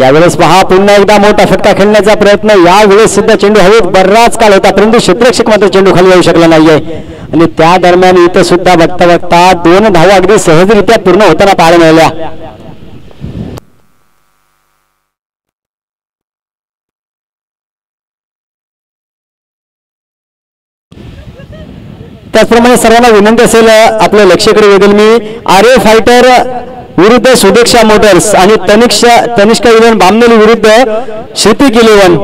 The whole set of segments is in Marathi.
यावेळेस पहा पुन्हा एकदा मोठा फटका खेळण्याचा प्रयत्न. यावेळेस सुद्धा चेंडू हवेत बराच काळ होता परंतु क्षेत्ररक्षक मात्र चेंडू खाली येऊ शकला नाहीये आणि त्या दरम्यान इथं सुद्धा बघता बघता 2 धावा अगदी सहजरित्या पूर्ण होताना पाहायला मिळाल्या. त्याचप्रमाणे सर्वांना विनंती असेल आपल्या लक्षकडे वेधेल मी. आर्य फायटर विरुद्ध सुदेक्षा मोटर्स आणि तनिष्का 11 बामनेली विरुद्ध श्रुतिक 11.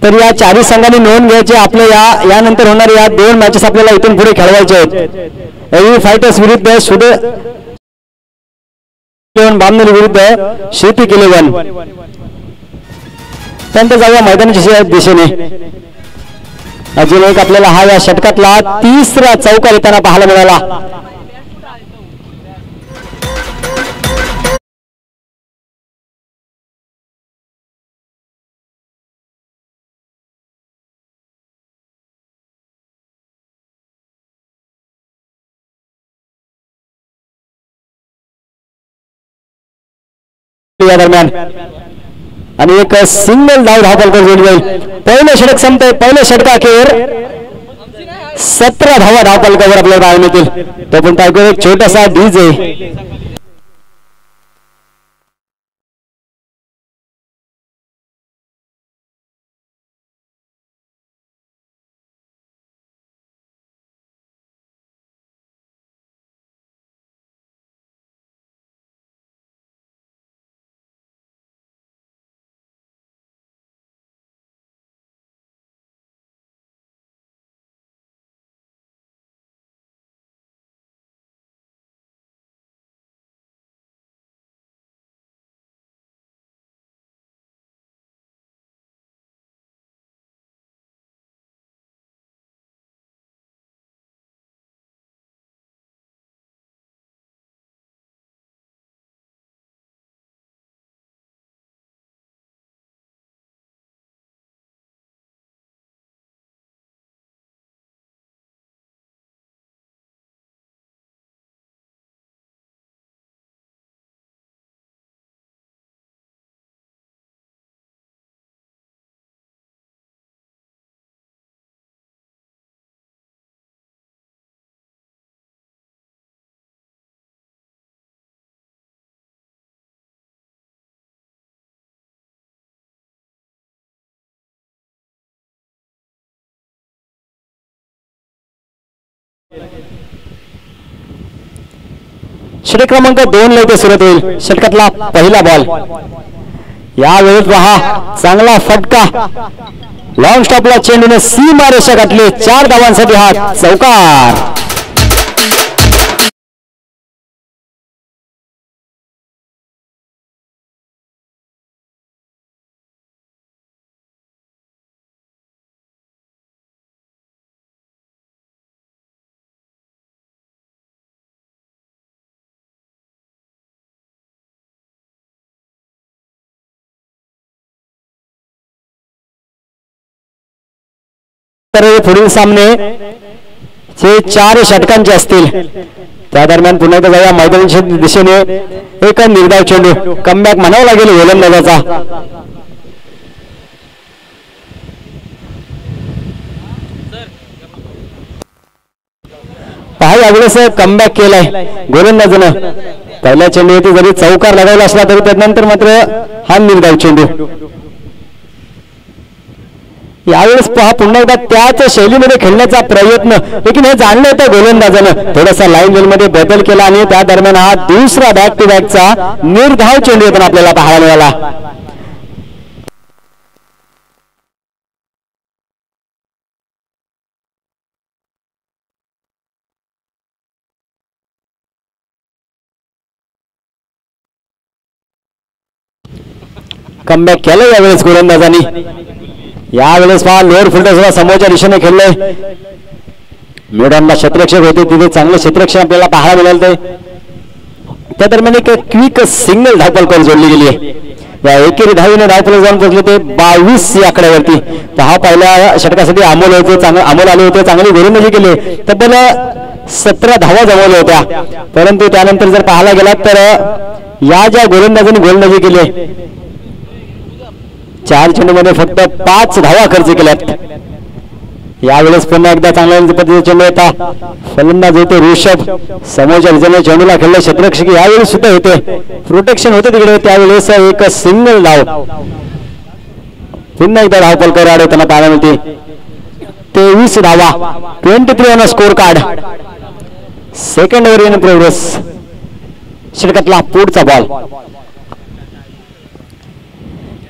तर या 4 संघांनी नोंद घ्यायची. आपल्या यानंतर होणाऱ्या या 2 मॅचेस आपल्याला इथून पुढे खेळवायचे आहेत. आर्य फायटर्स विरुद्ध बामनेली विरुद्ध श्रुतिक 11. त्यानंतर जाऊया मैदानाच्या दिशेने. अजून एक आपल्याला हा या षटकातला 3रा चौकार येताना पाहायला मिळाला. या दरम्यान आणि एक सिंगल धावफलक जोडली जाईल. पहिलं षटक संपतंय. पहिल्या षटकाखेर 17 धावा धावफलकावर आपल्याला पाहायला मिळतील. तो पण ऐकूया एक छोटासा डीजे. षटक क्रमांक 2 ला इथे सुरुवात होईल. षटकातला पहिला बॉल. यावेळेस पहा चांगला फटका. लॉंग स्टॉपला चेंडूने सीमा रेषा गाठली. 4 धावांसाठी हा चौकार. तर पुढील सामने हे 4 षटकांचे असतील. त्या दरम्यान पुन्हा एकदा जाऊया मैदानाच्या दिशेने. एक निर्धाव चेंडू. कमबॅक म्हणावा लागेल गोलंदाजाचा. पहा यावेळेस कमबॅक केलाय गोलंदाजानं. पहिल्या चेंडूवरती जरी चौकार लगावला असला तरी त्यानंतर मात्र हा निर्धाव चेंडू. यावेळेस पहा पुन्हा एकदा त्याच शैलीमध्ये खेळण्याचा प्रयत्न. लेकिन हे जाणलं होतं गोलंदाजानं. थोडासा लाईन वेल मध्ये बदल केला आणि त्या दरम्यान हा दुसरा बॅक टू बॅकचा निर्धाव चेंडू येताना आपल्याला पाहायला मिळाला. कमबॅक केलं यावेळेस गोलंदाजांनी. यावेळेस पहा लोअर फिल्डर समोरच्या दिशेने खेळले. मिडॉनला क्षेत्ररक्षक होते तिथे चांगले क्षेत्ररक्षण आपल्याला पाहायला मिळाले. त्या दरम्यान एक क्विक सिंगल धावफलक जोडली गेली आहे. या एकेरी धावीने धावफलक जाऊन पोहोचले ते 22 या आकड्यावरती. तर हा पहिल्या षटकासाठी अमोल आले होते, चांगली गोलंदाजी केली, तब्बल 17 धावा जमवल्या होत्या. परंतु त्यानंतर जर पाहायला गेलात तर या ज्या गोलंदाजांनी गोलंदाजी केली 4 चेंडूमध्ये फक्त 5 धावा खर्च केल्यात. यावेळेस पुन्हा एकदा चांगल्या पद्धतीने चेंडू होता. फलंदाज होते ऋषभ, समोरच्या विजयने चेंडूला खेळले क्षेत्ररक्षक यावेळी सुद्धा होते, प्रोटेक्शन होते तिकडे. त्यावेळेस एक सिंगल धाव. पुन्हा एकदा धावफलकावर अडवताना पाहायला मिळते. 23 धावा, 23 on score card. Second over in progress. षटकातला पुढचा बॉल.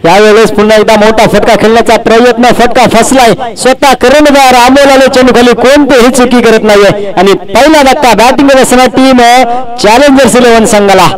यावेळेस पुन्हा एकदा मोठा फटका खेळण्याचा प्रयत्न, फटका फसलाय. स्वतः कर्णधार अमोल आले चेंडू खाली, कोणतेही चुकी करत नाहीये. आणि पहिला धक्का बॅटिंग असताना टीम चॅलेंजर्स 11 संघाला.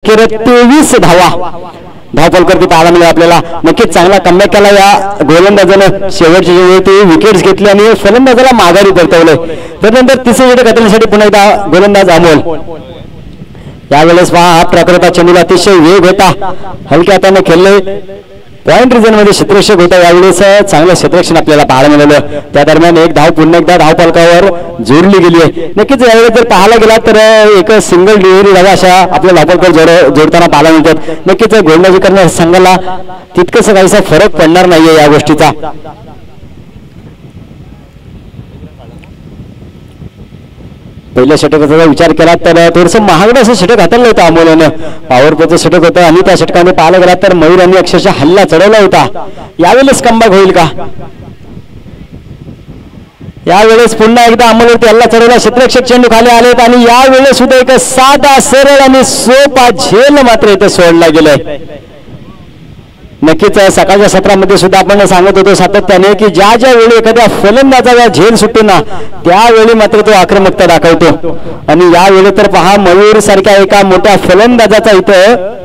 केवळ 23 धावा धावफलकावरती पाहायला मिळाले आपल्याला. नक्कीच चांगला कमबॅक केला या गोलंदाजानं. शेवटची वेळी विकेट्स घेतली आणि फलंदाजाला माघारी परतवले. त्यानंतर तिसरे षटक हाताळण्यासाठी पुन्हा एकदा गोलंदाज अमोल. यावेळेस पहा हा प्रकारचा चेंडूला अतिशय वेग होता, हलक्या हाताने खेळले. पॉइंट रिजन मध्ये क्षेत्ररक्षक होता. यावेळेस चांगलं क्षेत्ररक्षण आपल्याला पाहायला मिळालं. त्या दरम्यान एक धाव पुन्हा एकदा धावफलकावर जोडली गेली आहे. नक्कीच यावेळेस जर पाहायला गेला तर एक सिंगल डिलिव्हरी धावा अशा आपल्या धावफलकावर जोडताना पाहायला मिळतात. नक्कीच गोलंदाजी करणाऱ्या संघाला तितकंसं काहीसा फरक पडणार नाहीये या गोष्टीचा. पहिल्या षटकाचा विचार केला तर थोडंसं महागडं असं षटक हाताळलं होतं अमोलनं. पॉवर प्लेचं षटक होतं आणि त्या षटकामध्ये पाहायला गेला तर मयूर यांनी अक्षरशः हल्ला चढवला होता. यावेळेस कमबॅक होईल का? यावेळेस पुन्हा एकदा अमोलवरती हल्ला चढवला, क्षेत्ररक्षक चेंडू खाली आलेत आणि यावेळेस सुद्धा एक साधा सरळ आणि सोपा झेल मात्र इथं सोडला गेलाय. नक्कीच सकाळच्या सत्रामध्ये सुद्धा आपण सांगत होतो सातत्याने की ज्या ज्या वेळी एखाद्या फलंदाजाला झेल सुटते ना त्यावेळी मात्र तो आक्रमकता दाखवतो. आणि यावेळी तर पहा मयूर सारख्या एका मोठ्या फलंदाजाचा इथं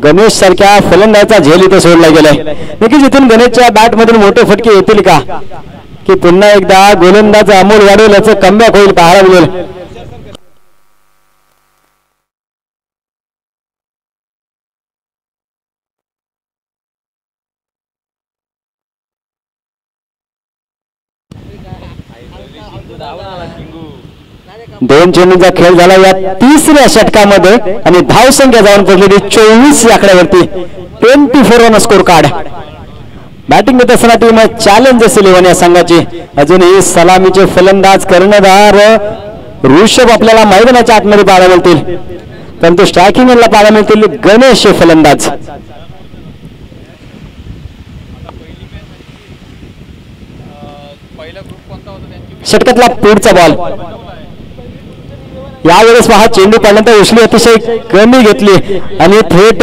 गणेश सारख्या फलंदाजाचा झेल इथं सोडला गेलाय. नक्कीच इथून गणेशच्या बॅट मधून मोठे फटके येतील का, की पुन्हा एकदा गोलंदाज अमोल वाढेल याचं कमबॅक होईल पाहायला मिळेल. दोन चेंडूंचा खेळ झाला या तिसऱ्या षटकामध्ये आणि धावसंख्या जाऊन पडलेली 24 या आकड्यावरती. 24 ऑन स्कोर कार्ड. बॅटिंग करत असताना टीम चॅलेंजर्स 11 या संघाची. अजूनही सलामीचे फलंदाज कर्णधार ऋषभ आपल्याला मैदानाच्या आतमध्ये पाहायला मिळतील, परंतु स्ट्रायकिंगला पाहायला मिळतील गणेश फलंदाज. षटकातला पुढचा बॉल. यावेळेस पहा चेंडू पडल्यानंतर उचली अतिशय कमी घेतली आणि थेट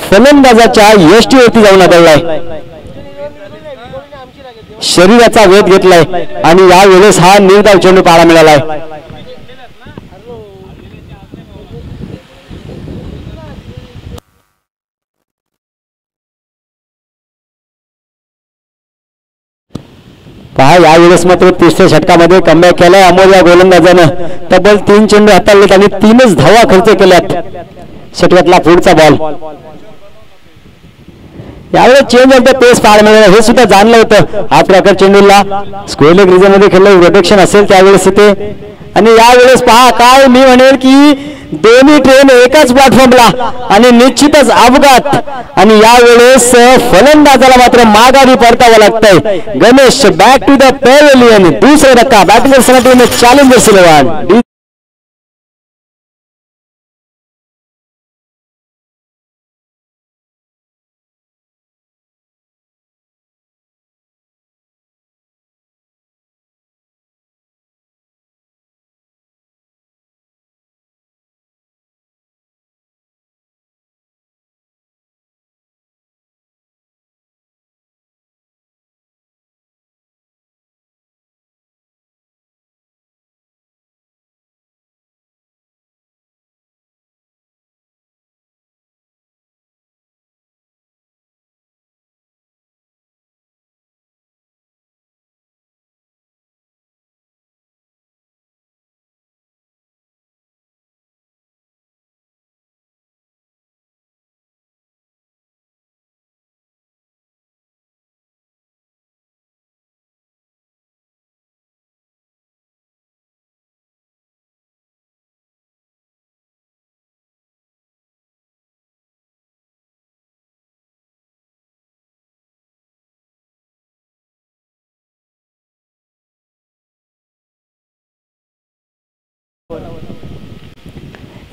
फलंदाजाच्या यष्टीवरती जाऊन आदळलाय. शरीराचा वेध घेतलाय आणि यावेळेस हा निर्धाव चेंडू पाहायला मिळालाय. पहा यावेळेस मात्र तिसऱ्या षटकामध्ये कमबॅक केलाय अमोल या गोलंदाजानं. तब्बल 3 चेंडू हाताळलेत आणि 3च धावा खर्च केल्यात. षटकातला पुढचा बॉल. यावेळेस चेंज ऑफ द पेस पाहायला मिळालं, हे सुद्धा जाणलं होतं. हाफ क्रॅकर चेंडूला स्क्वेअर लेग रिजन मध्ये खेळलं, प्रोटेक्शन असेल त्यावेळेस इथे. आणि यावेळेस पहा काय मी म्हणेल की दोन्ही ट्रेन एकाच प्लॅटफॉर्मला आणि निश्चितच अपघात. आणि यावेळेस फलंदाजाला मात्र माघारी परतावं लागतंय. Ganesh back to the pavilion. दुसरा धक्का बॅटिंग करण्यासाठी चॅलेंजर्स 11.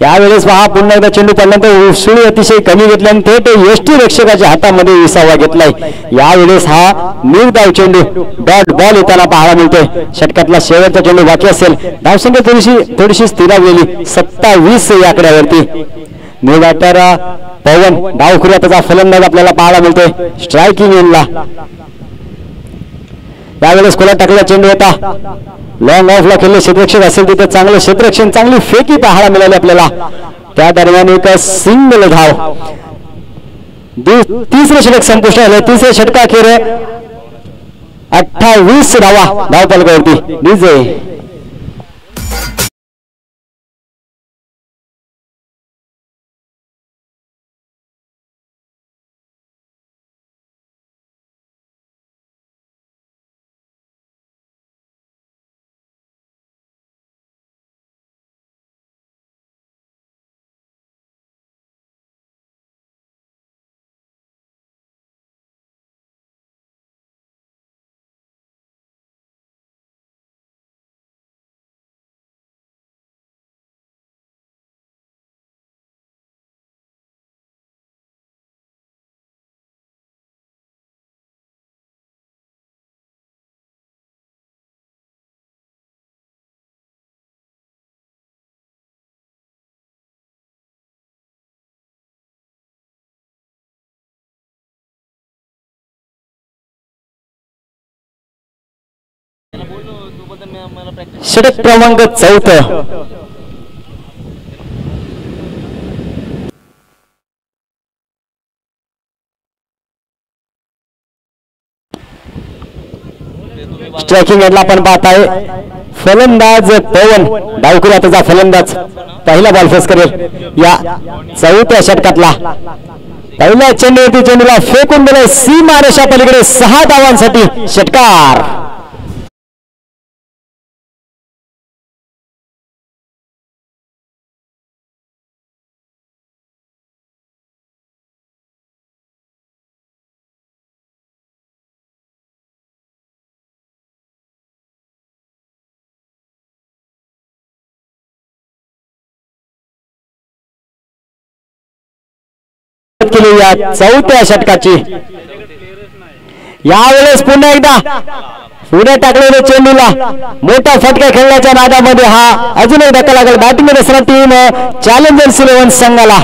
यावेळेस पहा पुन्हा एकदा चेंडू पडल्यानंतर उसळी अतिशय कमी घेतल्याने थेट यष्टी रक्षकाच्या हातामध्ये विसावा घेतलाय. यावेळेस हा निर्धाव चेंडू डॉट बॉल येताना पाहायला मिळतोय. षटकातला शेवटचा चेंडू बाकी असेल. धावसंख्या थोडीशी स्थिरावलेली 27 या आकड्यावरती. न्यू बॅटर पवन डावखुऱ्या त्याचा फलंदाज आपल्याला पाहायला मिळतोय स्ट्रायकिंग एंडला. यावेळेस खोला टाकलेला चेंडू होता. लॉंग ऑफला खेळले क्षेत्ररक्षक असेल तिथे चांगलं क्षेत्ररक्षण, चांगली फेकी पाहायला मिळाली आपल्याला. त्या दरम्यान एक सिंगल धाव. तिसरे षटक संपुष्ट झाले. तिसरे षटकाखेर 28 धावा धावफलकावरती. विजय षटक क्रमांक 4. स्ट्रायकिंग एंडला आपण पाहत आहे फलंदाज पवन डावखुरा त्याचा फलंदाज पहिला बॉल फेस करेल या 4थ्या षटकातला. पहिल्या चेंडूवरती चेंडूला फेकून दिले सीमारेषा पलीकडे 6 धावांसाठी. षटकार केली या 4थ्या षटकाची. यावेळेस पुन्हा एकदा पुढे टाकलेल्या चेंडूला मोठा फटका खेळण्याच्या नादामध्ये हा अजून एक धक्का लागेल. बॅटिंग मध्ये असणारा टीम चॅलेंजर्स 11 संघाला.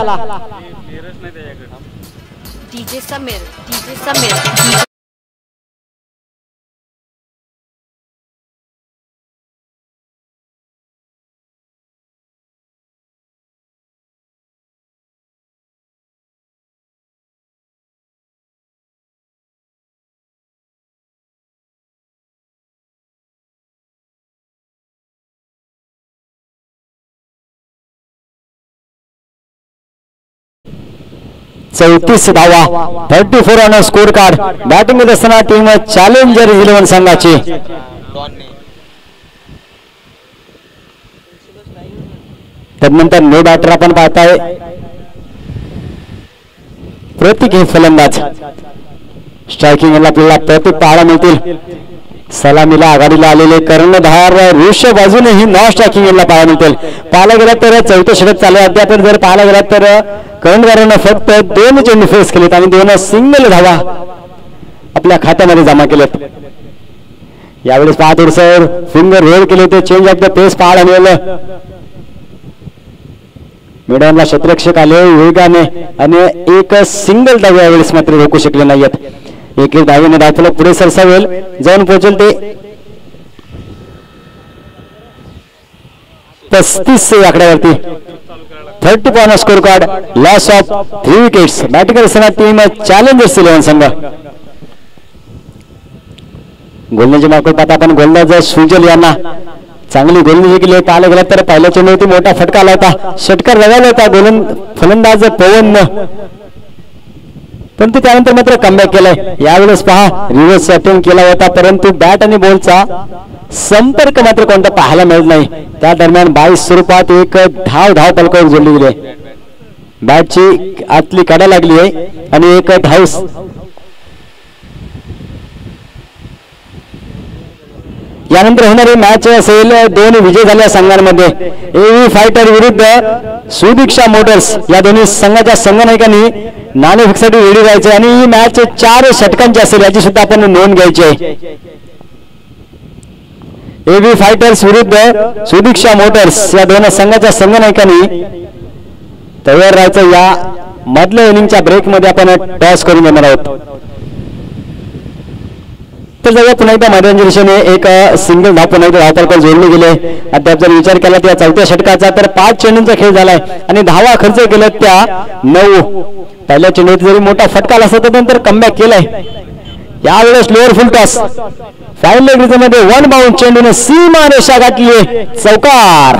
34 धावा, 34 ऑन स्कोर कार्ड. बॅटिंग करत असताना टीम चॅलेंजर 11 संघाची. त्यानंतर नो बॅटर आपण पाहताय प्रतीक हे फलंदाज. स्ट्रायकिंग आपल्याला प्रतीक पाहायला मिळतील. सलामीला आघाडीला आलेले कर्णधार ऋषभ बाजूनेही नॉन स्ट्रायकिंग याला पाहायला मिळतील. पाहायला गेलात तर चौथं षटक चालू आहे. अद्याप जर पाहायला गेलात तर कर्णधारांना फक्त 2 चेंडू फेस केलेत आणि 2 सिंगल धावा आपल्या खात्यामध्ये जमा केलेत. यावेळेस पाहतो सर फिंगर रोल केले होते. चेंज ऑफ द पेस पाहायला मिळालं. मिडनला क्षेत्ररक्षक आले वेगाने आणि एक सिंगल धाव यावेळेस मात्र रोखू शकले नाहीयेत. एक धावेने धावफलक पुढे सरसावेल जाऊन पोहोचेल ते 35 आकड्यावरती. 30 point score card. Loss of 3 wickets. Batting करताना टीम चॅलेंजर्स 11 संघ. गोलंदाजी मार्फत पाहता आपण गोलंदाज सुजल यांना चांगली गोलंदाजी केली. पाहायला गेला तर पहिल्या चेंडूवरती मोठा फटका आला होता. षटकार लगावला होता फलंदाज पवन, परंतु त्यानंतर मात्र कमबॅक केलाय. यावेळेस पहा रिव्हर्स अटेम्प्ट केला होता परंतु बॅट आणि बॉलचा संपर्क मात्र कोणता पाहायला मिळत नाही. त्या दरम्यान 22 स्वरूपात एक धाव पलकावर जोडली गेली आहे. बॅटची आतली कडा लागली आहे आणि एक धाव. यानंतर होणारी मॅच असेल 2 विजय झाल्या संघांमध्ये. एव्ही फायटर विरुद्ध सुदीक्षा मोटर्स या दोन्ही संघाच्या संघनायकांनी नाणेफेकीसाठी रेडी व्हायचे आणि ही मॅच 4 षटकांची असेल याची सुद्धा आपण नोंद घ्यायची आहे. एव्ही फायटर्स विरुद्ध सुदीक्षा मोटर्स या दोन संघाच्या संघनायकांनी तयार राहायचं. या मधल्या इनिंगच्या ब्रेक मध्ये आपण टॉस करून देणार आहोत. तर जवळ पुन्हा एकदा मैदानाच्या एक सिंगल धाव पुन्हा एकदा धावफलकावर जोडले गेले. अद्याप जर विचार केला त्या चौथ्या षटकाचा तर 5 चेंडूंचा खेळ झालाय आणि धावा खर्च केल्यात त्या 9. पहिल्या चेंडूत जरी मोठा फटका आला असता नंतर कमबॅक केलाय. यावेळेस लोअर फुल टॉस फायनल लेग मध्ये 1 बाउंड चेंडूने सीमा रेषा गाठली. चौकार.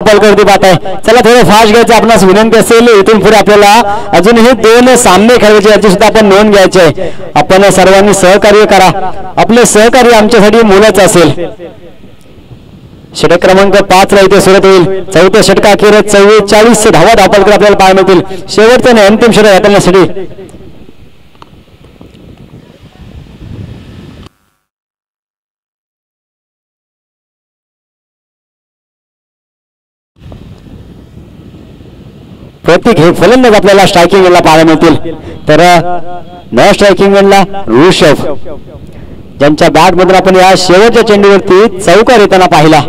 करते पाहत आहे. चला थोडं फास्ट घ्यायचं आपणास विनंती असेल. इथून पुढे आपल्याला अजूनही 2 सामने खेळायचे याची सुद्धा आपण नोंद घ्यायची आहे. आपण सर्वांनी सहकार्य करा. आपले सहकार्य आमच्यासाठी मोलाचं असेल. षटक क्रमांक 5 ला इथे सुरुवात होईल. चौथ्या षटकाखेर 44 धावा धावफलक आपल्याला पाहायला मिळतील. शेवटचं आणि अंतिम षटक हाताळण्यासाठी प्रतीक हे फलंदाज आपल्याला स्ट्रायकिंग एंडला पाहायला मिळतील. तर नॉन स्ट्रायकिंग एंडला ऋषभ ज्यांच्या बॅट मधून आपण या शेवटच्या चेंडूवरती चौकार येताना पाहिला.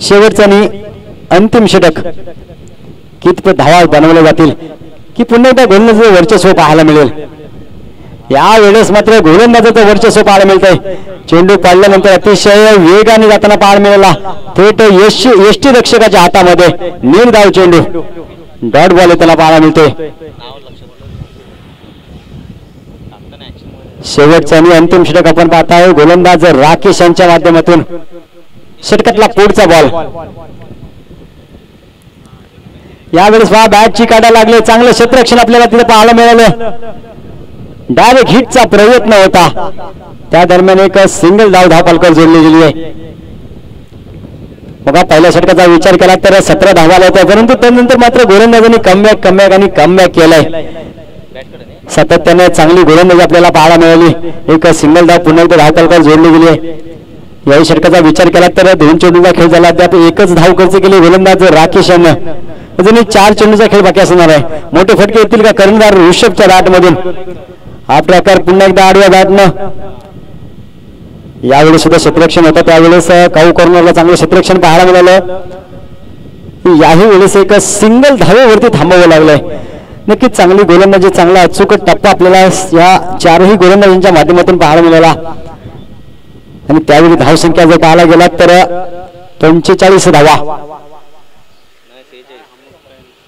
शेवटचं आणि अंतिम षटक कितपत धावा बनवल्या जातील की पुन्हा एकदा गोलंदाजीचं वर्चस्व पाहायला मिळेल. यावेळेस मात्र गोलंदाजाचं वर्चस्व पाहायला मिळतंय. चेंडू पाडल्यानंतर अतिशय वेगाने जाताना पाहायला मिळाला. थेट यष्टी रक्षकाच्या हातामध्ये निर्धाव चेंडू डॉट बॉल येताना पाहायला मिळतोय. शेवटचं आणि अंतिम षटक आपण पाहताय. गोलंदाज राकेश यांच्या माध्यमातून षटकातला पुढचा बॉल. यावेळेस बॅटची काढा लागले. चांगलं क्षेत्ररक्षण आपल्याला तिथे पाहायला मिळालं. डायरेक्ट हिटचा प्रयत्न होता. त्या दरम्यान एक सिंगल धावफलकावर जोडली गेली आहे. बघा पहिल्या षटकाचा विचार केला तर 17 धावा आल्या होत्या परंतु त्यानंतर मात्र गोलंदाजांनी कमबॅक केलाय. सातत्याने चांगली गोलंदाजी आपल्याला पाहायला मिळाली. एक सिंगल धाव पुन्हा एकदा धावफलकावर जोडली गेली आहे. याही षटकाचा विचार केला तर 2 चेंडूचा खेळ झाला. अद्याप एकच धाव खर्च केली गोलंदाज राकेश यांना. अजूनही 4 चेंडूचा खेळ बाकी असणार आहे. मोठे फटके येतील का कर्णधार ऋषभच्या बॅट मधून. हा प्रकार पुन्हा एकदा आडव्या बॅटनं. यावेळेस सुद्धा क्षेत्ररक्षण होतं. त्यावेळेस काऊ कॉर्नरला चांगलं क्षेत्ररक्षण पाहायला मिळालं. याही वेळेस एक सिंगल धावेवरती थांबावं लागलंय. नक्कीच चांगली गोलंदाजी, चांगला अचूक टप्पा आपल्याला या चारही गोलंदाजांच्या माध्यमातून पाहायला मिळाला. आणि त्यावेळी धावसंख्या जर पाहायला गेला तर 45 धावा,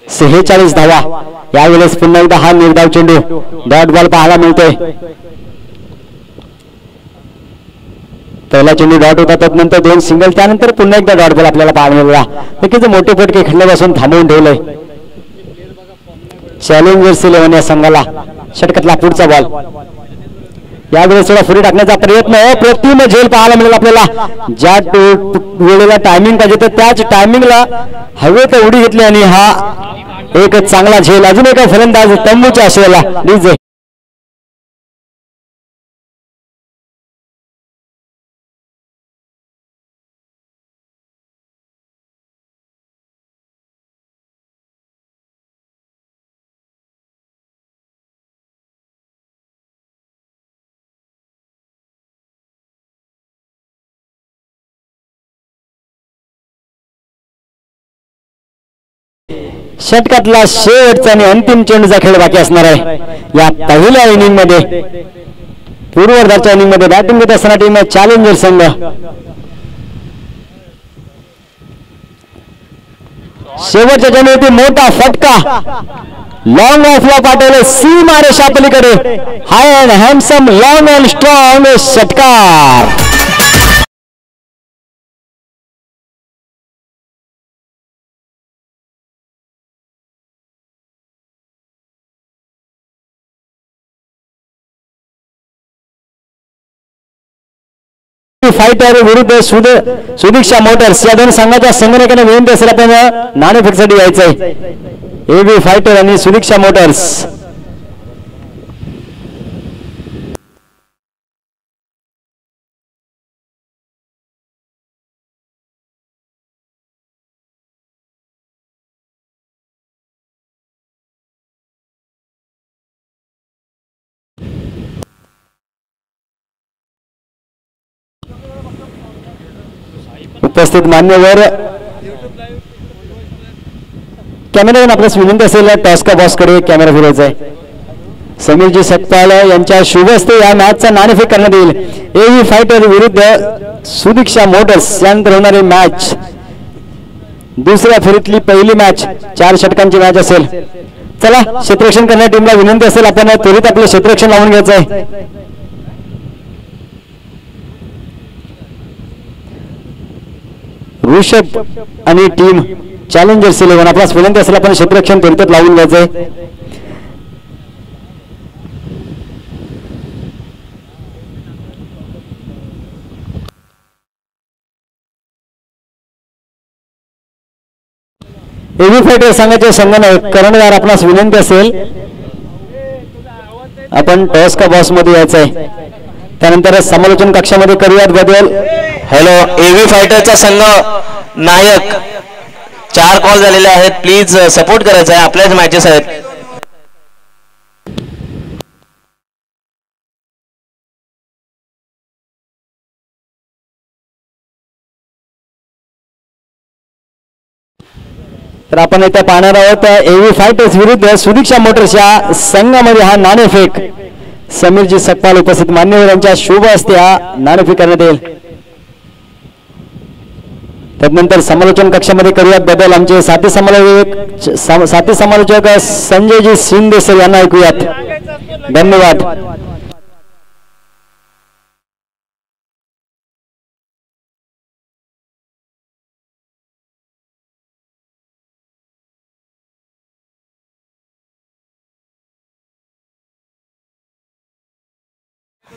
46 धावा. यावेळेस पुन्हा एकदा हा निर्धाव चेंडू डॉट बॉल पाहायला मिळतोय. पहिला चेंडू डॉट होता, त्यानंतर 2 सिंगल, त्यानंतर पुन्हा एकदा डॉट बॉल आपल्याला पाहायला मिळाला. नक्कीच मोठे फटके खेळण्यापासून थांबवून ठेवलंय चॅलेंजर्स 11 या संघाला. षटकातला पुढचा बॉल, यावेळेस थोडा पुढे टाकण्याचा प्रयत्न, अप्रतिम झेल पाहायला मिळेल आपल्याला. ज्या वेळेला टायमिंग पाहिजे तर त्याच टायमिंगला हवेत उडी घेतली आणि हा एक चांगला झेल. अजून एका फलंदाज तंबूच्या आशेला डीजे. षटकातला शेवटचा आणि अंतिम चेंडूचा खेळ बाकी असणार आहे या पहिल्या इनिंग मध्ये. पूर्वार्धाच्या इनिंग मध्ये बॅटिंग करत असताना टीम चॅलेंजर संघ. शेवटच्या चेंडूवरती मोठा फटका, लॉंग ऑफला पाठवले सीमा रेषा पलीकडे. High and handsome, long and strong षटकार. फायटर विरुद्ध सुदीक्षा मोटर्स या दोन संघाच्या संघटनेने विनंती असेल आपण नाणेफेकसाठी यायचंय. एबी फायटर आणि सुदीक्षा मोटर्स. उपस्थित मान्यवर कॅमेरामॅन आपल्यास विनंती असेल टॉस का बॉस कडे कॅमेरा फिरवायचा आहे. समीरजी सकपाल यांच्या शुभ हस्ते या मॅचचा नाणेफेक करण्यात येईल. एव्ही फायटर विरुद्ध सुदीक्षा मोटर्स यानंतर होणारी मॅच दुसऱ्या फेरीतली पहिली मॅच 4 षटकांची मॅच असेल. चला क्षेत्ररक्षण करणाऱ्या टीमला विनंती असेल आपण त्वरित आपलं क्षेत्ररक्षण लावून घ्यायचं आहे. ऋषभ आणि टीम चॅलेंजर्स 11 आपल्यास विनंती असेल आपण क्षेत्ररक्षण त्वरित लावून घ्यायचंय. एव्ही फायटर संघाचे संघनायक कर्णधार आपणास विनंती असेल आपण टॉस का बॉस मध्ये यायचंय. त्यानंतर समालोचन कक्षामध्ये करूयात बदल. हॅलो, एव्ही फायटरचा संघ नायक 4 कॉल झालेले आहेत. प्लीज सपोर्ट करायचा आहे, आपल्याच मॅचेस आहेत. तर आपण इथे पाहणार आहोत एव्ही फायटर्स विरुद्ध सुदीक्षा मोटर्स या संघामध्ये हा नाणेफेक. समीरजी सकपाल उपस्थित मान्यवर यांच्या शुभ हस्ते हा नाणेफेक करण्यात येईल. त्यानंतर समालोचन कक्षामध्ये करूयात बदल. आमचे साथी समालोचक संजयजी शिंदे सर यांना ऐकूयात. धन्यवाद.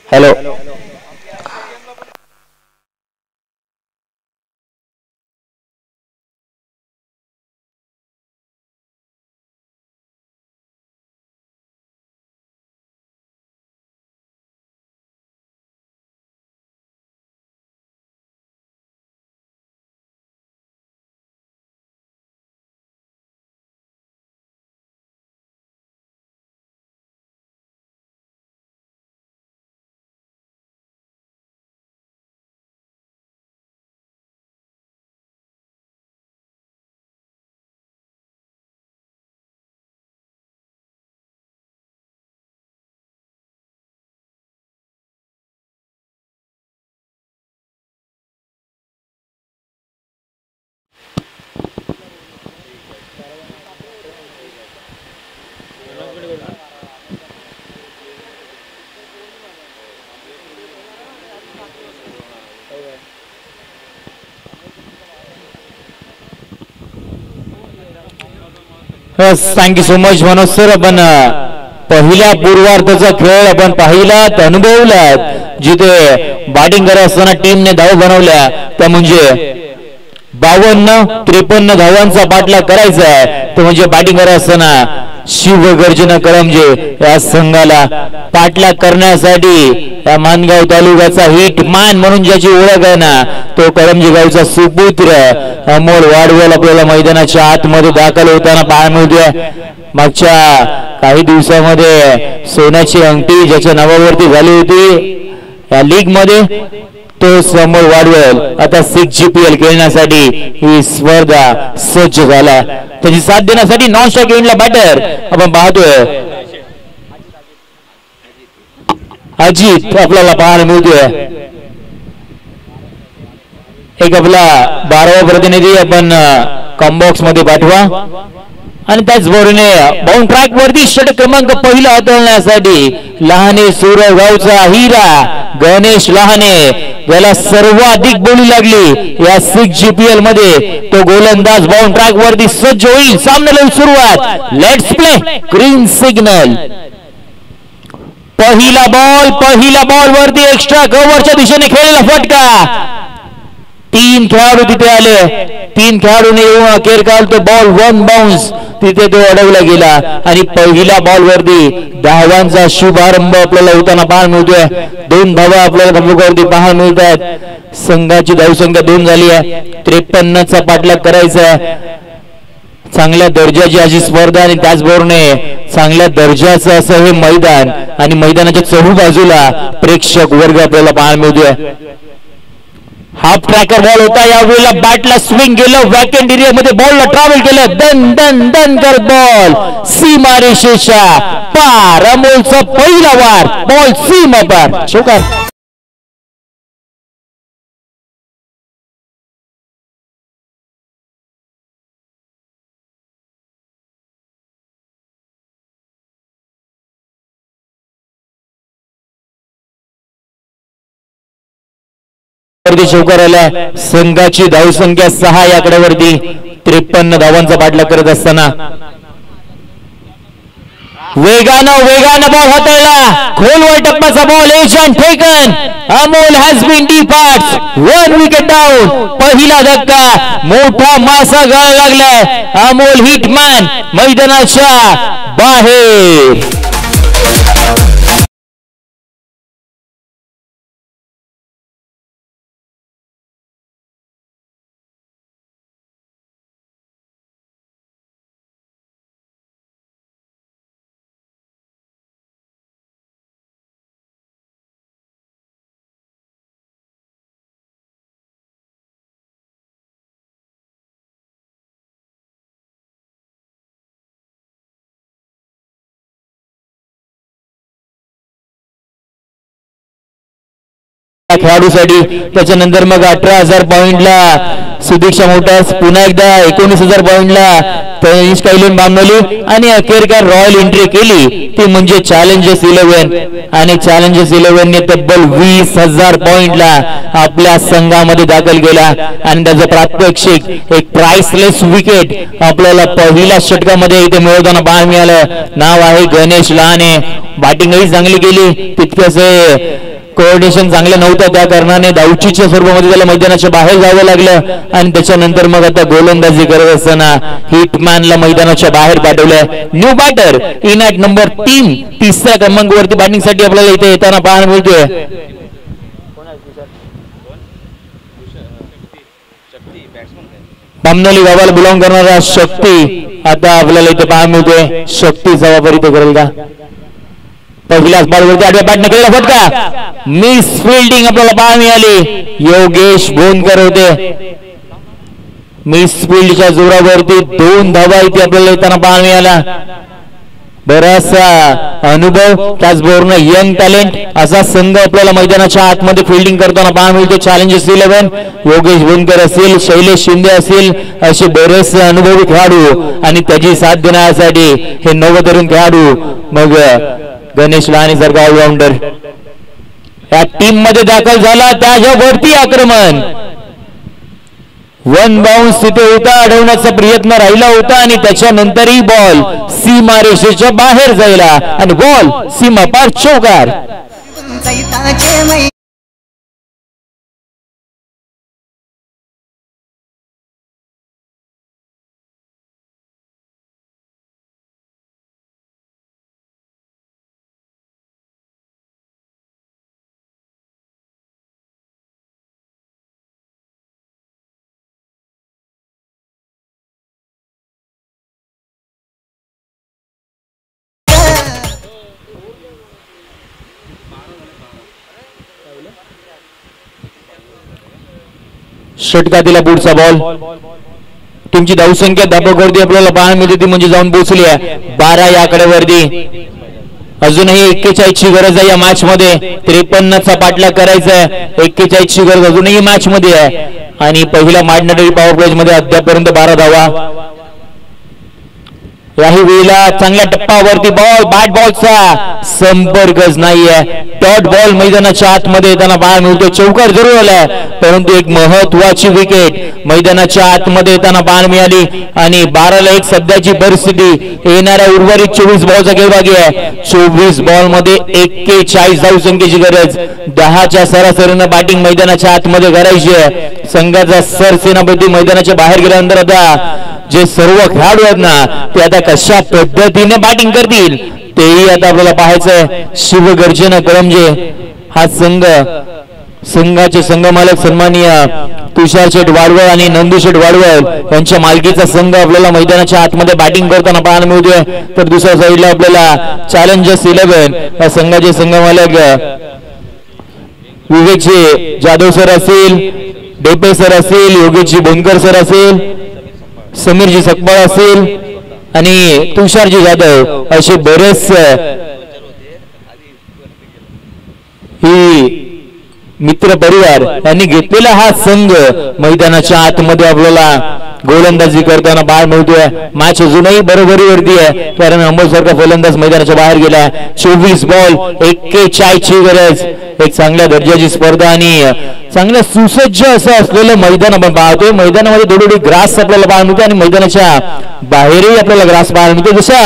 Hello. Thank you so much Manoj sir. आपण पहिल्या पूर्वार्धाचा खेळ आपण पाहिलात, अनुभवलात, जिथे बॅटिंग करत असताना टीमने धाव बनवल्या त्या म्हणजे 52-53 धावांचा पाठलाग करायचा आहे. तो म्हणजे बॅटिंग करत असताना शिवगर्जना करंजे या संघाला पाठलाग करण्यासाठी या मानगाव तालुक्याचा हिट मॅन म्हणून ज्याची ओळख आहे ना, तो करंजे गावचा सुपुत्र अमोल वाडवेल आपल्याला मैदानाच्या आतमध्ये दाखल होताना पाहायला मिळतोय. मागच्या काही दिवसामध्ये सोन्याची अंगठी ज्याच्या नावावरती झाली होती या लीग मध्ये, तो समोर वाढवेल आता 6GPL खेळण्यासाठी ही स्पर्धा सज्ज झाला. त्याची साथ देण्यासाठी नॉन स्ट्राइक इव्हेंटला बॅटर आपण पाहतोय अजित आपल्याला पाहायला मिळतोय. एक आपला 12वा प्रतिनिधी आपण कॉम्बॉक्स मध्ये पाठवा. आणि त्याचबरोबर बाउंड ट्रॅक वरती षटक क्रमांक पहिला हाताळण्यासाठी लहाने सुरगावचा हिरा गणेश लहाने, याला सर्वाधिक बोली लागली या 6GPL मध्ये. तो गोलंदाज बाउंड ट्रॅक वरती सज्ज होईल. सामन्याला सुरुवात. Let's play. Green signal. पहिला बॉल वरती एक्स्ट्रा कव्हरच्या दिशेने खेळलेला फटका. 3 खेळाडू तिथे आले. 3 खेळाडूने येऊन अखेर काल तो बॉल 1 बाउन्स तिथे तो अडवला गेला. आणि पहिल्या बॉल वरती धावांचा शुभारंभ आपल्याला होताना पाहायला मिळतोय. 2 धावा आपल्याला धावकावरती पाहायला मिळत आहेत. संघाची धावसंख्या 2 झाली आहे. 53चा पाठलाग करायचा आहे. चांगल्या दर्जाची अशी स्पर्धा आणि त्याचबरोबर चांगल्या दर्जाचं असं हे मैदान आणि मैदानाच्या चहू बाजूला प्रेक्षक वर्ग आपल्याला पाहायला मिळतोय. हाफ ट्रॅकर बॉल होता. यावेळेला बॅटला स्विंग केलं. वॅकंट एरिया मध्ये बॉलला ट्रॅव्हल केलं. दन दन दन करत बॉल सीमारेषेच्या पार. अमोलचा पहिला वार. बॉल सीमा पार. चौकार. चौकार आला. संघाची धावसंख्या 6 या आकड्यावरती 53 धावांचा पाठलाग करत असताना वेगानं बॉल हाताळला. खोलवर टप्प्याचा ball. Edged and taken. Amol has been departs. 1 wicket down. पहिला धक्का. मोठा मासा गळा लागलाय. अमोल हिटमॅन मैदानाच्या बाहेर. खेळाडूसाठी त्याच्यानंतर मग 18,000 पॉइंटला सुदीक्षा मोटर्स, पुन्हा एकदा 19,000 पॉइंटला तनिष कैलन बांगोली आणि अखेरकार रॉयल एंट्री केली ती म्हणजे चॅलेंजर्स 11. आणि चॅलेंजर्स 11 ने तब्बल 20,000 पॉइंटला आपल्या संघामध्ये दाखल केला. आणि त्याचं प्रात्यक्षिक एक प्राइसलेस विकेट आपल्याला पहिल्या षटकामध्ये इथे मिळवताना पाहायला मिळालं. नाव आहे गणेश लहाने. बॅटिंगही चांगली केली. तितकंच कोऑर्डिनेशन चांगलं नव्हतं. त्या कारणाने धावचीच्या स्वरूपामध्ये त्याला मैदानाच्या बाहेर जावं लागलं. आणि त्याच्यानंतर मग आता गोलंदाजी करत असताना हिटमॅनला मैदानाच्या बाहेर पाठवलंय. New batter in at number 3 तिसऱ्या क्रमांकावरती बॅटिंगसाठी आपल्याला इथे येताना पाहायला मिळतोय. बामनोली गावाला बिलॉंग करणारा शक्ती आता आपल्याला इथे पाहायला मिळतोय. शक्तीचा वापर इथे करेल का? पहिल्याच बॉलवरती आडव्या बॅटने केलेला फटका. मिस फिल्डिंग आपल्याला पाहायला मिळाली. योगेश भोनकर होते. मिस फील्डच्या जोरावरती 2 धावा इथे आपल्याला येताना पाहायला मिळाला. बराचसा अनुभव त्याचबरोबर यंग टॅलेंट असा संघ आपल्याला मैदानाच्या आतमध्ये फिल्डिंग करताना पाहायला मिळतो. चॅलेंजर्स 11 योगेश भोनकर असेल, शैलेश शिंदे असेल, असे बरेचसे अनुभवी खेळाडू आणि त्याची साथ देण्यासाठी हे नवतरुण खेळाडू. मग गणेश लहाने सारखा ऑलराऊंडर या टीम मध्ये दाखल झाला. त्याच्यावरती आक्रमण वन बाउन्स तिथे होता, अडवण्याचा प्रयत्न राहिला होता आणि त्याच्यानंतरही बॉल सीमारेषेच्या बाहेर जायला आणि बॉल सीमा पार चौकार. षटकातील पुढचा बॉल. तुमची धावसंख्या धापकवरती आपल्याला पाहायला मिळते ती म्हणजे जाऊन पोहोचली आहे 12 या आकड्यावरती. अजूनही 41 ची गरज आहे या मॅच मध्ये. 53चा पाठलाग करायचा आहे. 41 ची गरज अजूनही मॅच मध्ये आहे आणि पहिल्या मांडणारी पॉवर प्ले मध्ये अद्यापर्यंत 12 धावा. याही वेळेला चांगल्या टप्प्यावरती बॉल बॅट बॉलचा संपर्कच नाहीये. डॉट बॉल मैदानाच्या आतमध्ये येताना पाहायला मिळतो. चौकार जरूर आलाय परंतु एक महत्वाची विकेट मैदानाच्या आतमध्ये येताना पाहायला मिळाली आणि 12-1 सध्याची परिस्थिती. येणाऱ्या उर्वरित 24 बॉलचा खेळ बाकी आहे. 24 बॉल मध्ये 41 धावसंख्येची गरज. 10च्या सरासरीनं बॅटिंग मैदानाच्या आतमध्ये करायची आहे. संघाचा सरसेनापती मैदानाच्या बाहेर गेल्यानंतर आता जे सर्व खेळाडू आहेत ना ते आता कशा पद्धतीने बॅटिंग करतील तेही आता आपल्याला पाहायचंय. शिवगर्जना करंजे हा संघाचे संघमालक सन्माननीय तुषार शेठ वाडवळ आणि नंदू शेठ वाडवळ यांच्या मालकीचा संघ आपल्याला मैदानाच्या आतमध्ये बॅटिंग करताना पाहायला मिळतोय. तर दुसऱ्या साईडला आपल्याला चॅलेंजर्स 11 या संघाचे संघमालक विवेकजी जाधव सर असेल, डेपे सर असेल, योगेशजी बोनकर सर असेल, समीरजी सकपाळ असेल आणि तुषारजी जाधव असे बरेच ही मित्र परिवार यांनी घेतलेला हा संघ मैदानाच्या आतमध्ये आपल्याला गोलंदाजी करताना बाहेर मिळतोय. मॅच अजूनही बरोबरीवरती आहे कारण अंबरसारखा फलंदाज मैदानाच्या बाहेर गेला. 24 बॉल 41 ची गरज. एक चांगल्या दर्जाची स्पर्धा आणि चांगलं सुसज्ज असं असलेलं मैदान आपण पाहतोय. मैदानामध्ये थोडी ग्रास आपल्याला पाहायला मिळते आणि मैदानाच्या बाहेरही आपल्याला ग्रास पाहायला मिळते. जशा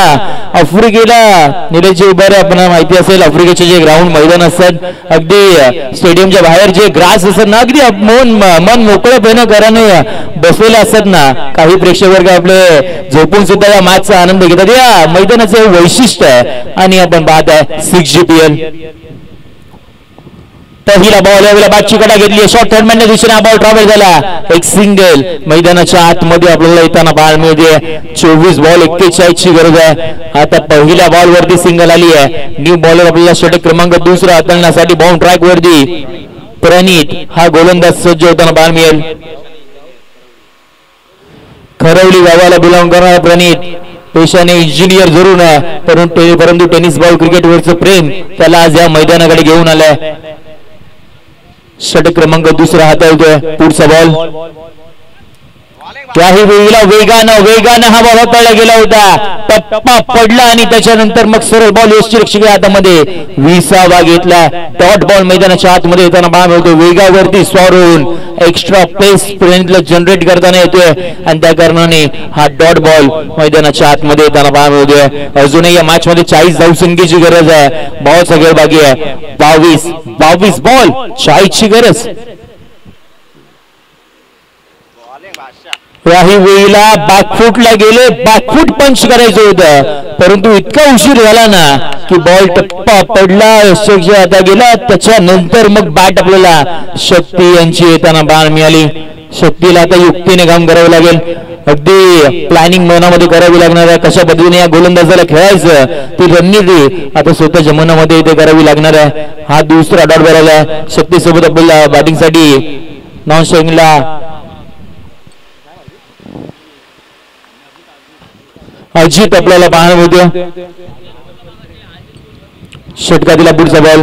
आफ्रिकेला निलेशजी उभारे आपल्याला माहिती असेल आफ्रिकेचे जे ग्राउंड मैदान असतात अगदी स्टेडियमच्या बाहेर जे ग्रास असतात ना अगदी मन मोकळेपणे कराने बसलेले असतात ना. काही प्रेक्षक वर्ग आपले झोपून सुद्धा या मॅचचा आनंद घेतात. या मैदानाचं वैशिष्ट्य आहे आणि आपण पाहत आहे 6GPL. पहिला बॉल यावेळेला बॅटची कडा घेतली. शॉर्ट थर्डमॅनच्या दिशेने बॉल ट्रॅव्हल झाला. एक सिंगल मैदानाच्या आतमध्ये आपल्याला येताना पाहायला मिळते. 24 बॉल 41 ची गरज आहे. आता पहिल्या बॉल वरती सिंगल आली आहे. न्यू बॉलर आपल्याला षटक क्रमांक 2 हाताळण्यासाठी बाउंड ट्रॅक वरती प्रणित हा गोलंदाज सज्ज होताना पाहायला मिळेल. खरवली गावाला बिलॉंग करणारा प्रणित पेशाने इंजिनियर जरूर आहे परंतु टेनिस बॉल क्रिकेटवरचं प्रेम त्याला आज या मैदानाकडे घेऊन आलंय. षटक क्रमांक 2 हाताळतोय. पुढचा बॉल त्याही वेळेला वेगानं हा बॉल हाताळला गेला होता. टप्पा पडला आणि त्याच्यानंतर मग सरळ बॉल यष्टिरक्षक हातामध्ये 20वा घेतला. डॉट बॉल मैदानाच्या आतमध्ये येताना पाहायला मिळतो. वेगावरती स्वार होऊन एक्स्ट्रा पेस पर्यंत जनरेट करताना येतोय आणि त्या कारणाने हा डॉट बॉल मैदानाच्या आतमध्ये येताना पाहायला मिळतोय. अजूनही या मॅच मध्ये 40 धावसंख्येची गरज आहे. बॉल सगळे बाकी आहे. 22 बॉल 40 ची गरज. याही वेळेला बॅकफुटला गेले. बॅकफुट पंच करायचं होतं परंतु इतका उशीर झाला ना की बॉल टप्पा पडला. आता गेला त्याच्यानंतर मग बॅट आपल्याला शक्ती यांची येताना बाण मिळाली. शक्तीला आता युक्तीने काम करावं लागेल. अगदी प्लॅनिंग मनामध्ये करावी लागणार आहे. कशा पद्धतीने या गोलंदाजाला खेळायचं ती रणनीती आता स्वतःच्या मनामध्ये इथे करावी लागणार आहे. हा दुसरा डॉट बॉल आहे. शक्ती सोबत आपल्याला बॅटिंगसाठी नॉन स्ट्रायकिंगला अजित आपल्याला पाहायला मिळतो. षटकातील पुढचा बॉल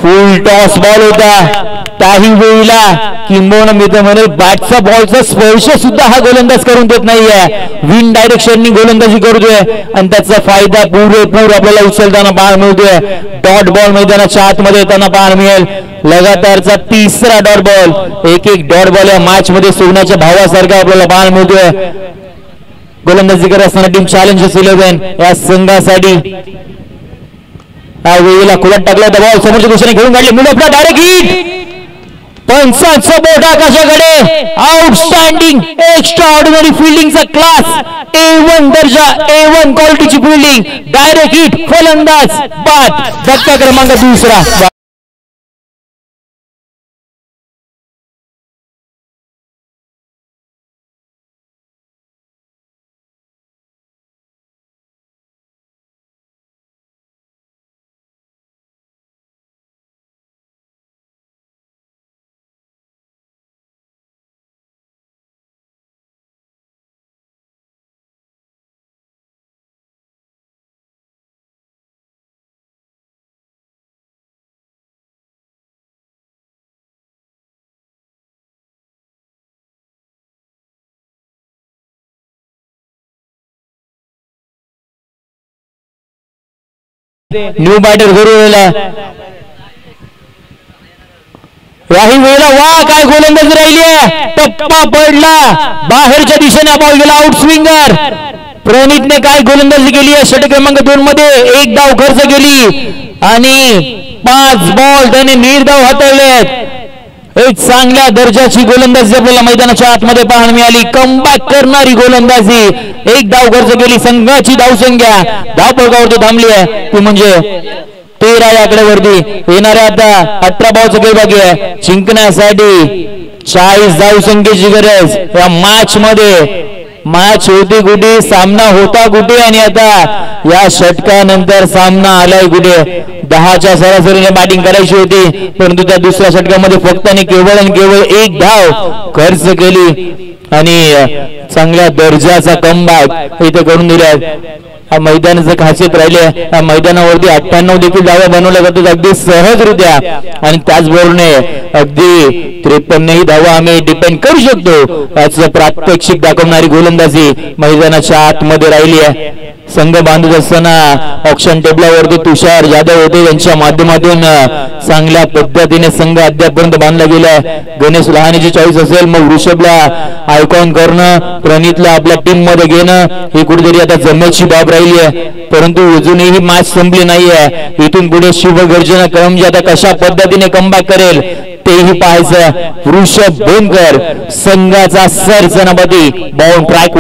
फुल टॉस बॉल होता. त्याही वेळेला किंबहुना मी तर म्हणेल बॅटचा बॉलचा स्पर्श सुद्धा हा गोलंदाज करून देत नाहीये. विंड डायरेक्शननी गोलंदाजी करतोय आणि त्याचा फायदा पुरेपूर आपल्याला उचलताना पाहायला मिळतोय. डॉट बॉल मैदानाच्या आतमध्ये येताना पाहायला मिळेल. लगातारचा तिसरा डॉट बॉल. एक डॉट बॉल या मॅच मध्ये सोन्याच्या भावासारखा आपल्याला पाहायला मिळतोय. गोलंदाजी करत असताना टीम चॅलेंजर्स 11 या संघासाठी वेळेला खुलत टाकला. बॉल समोरच्या दिशेने घेऊन काढले. मिड ऑफला डायरेक्ट हिट. 50 बोट आकाशाकडे. आउटस्टँडिंग एक्स्ट्रा ऑर्डिनरी फिल्डिंगचा क्लास. A1 दर्जा, A1 क्वालिटीची फिल्डिंग. डायरेक्ट हिट, फलंदाज बाद. धक्का क्रमांक 2. न्यू बॅटर घरून याही वेळेला वा काय गोलंदाजी राहिली आहे. टप्पा पडला. बाहेरच्या दिशेने बॉल गेला. Out swinger. प्रणितने काय गोलंदाजी केली आहे. षटक क्रमांक 2 मध्ये 1 धाव खर्च केली आणि 5 बॉल त्याने निर्धाव हाताळलेत. एक चांगल्या दर्जाची गोलंदाजी आपल्याला मैदानाच्या आतमध्ये पाहायला मिळाली. कमबॅक करणारी गोलंदाजी. 1 धाव खर्च केली. संघाची धावसंख्या धावपळकावरती थांबली आहे ती म्हणजे 13 या आकड्यावरती. येणाऱ्या आता 18 बॉलचं खेळ बाकी आहे. जिंकण्यासाठी 40 धावसंख्येची गरज या मॅच मध्ये. मॅच होती कुठे, सामना होता कुठे आणि आता या षटकानंतर सामना आलाय कुठे. 10च्या सरासरीने बॅटिंग करायची होती परंतु त्या दुसऱ्या षटकामध्ये फक्त आणि केवळ 1 धाव खर्च केली आणि चांगल्या दर्जाचा कमबॅक इथे करून दिलाय. हा मैदानाचं खासियत राहिले. या मैदानावरती 98 देखील धावा बनवल्या जातात अगदी सहजरित्या आणि त्याचबरोबर अगदी 53 धावा आम्ही डिपेंड करू शकतो याचं प्रात्यक्षिक दाखवणारी गोलंदाजी मैदानाच्या आतमध्ये राहिली आहे. संघ बांधत असताना ऑक्शन टेबलावरती तुषार जाधव होते. त्यांच्या माध्यमातून चांगल्या पद्धतीने संघ अद्यापर्यंत बांधला गेलाय. गणेश लहानेची चॉईस असेल मग ऋषभला आयकॉन करणं, प्रणितला आपल्या टीम मध्ये घेणं ही कुठेतरी आता जमेची बाब राहिली आहे. परंतु अजूनही ही मॅच संपली नाहीये. इथून पुढे शिवगर्जना क्रमजी आता कशा पद्धतीने कमबॅक करेल तेही पाहायचं. ऋषभ बोनकर संघाचा सरसेनापती बाउंड ट्रॅक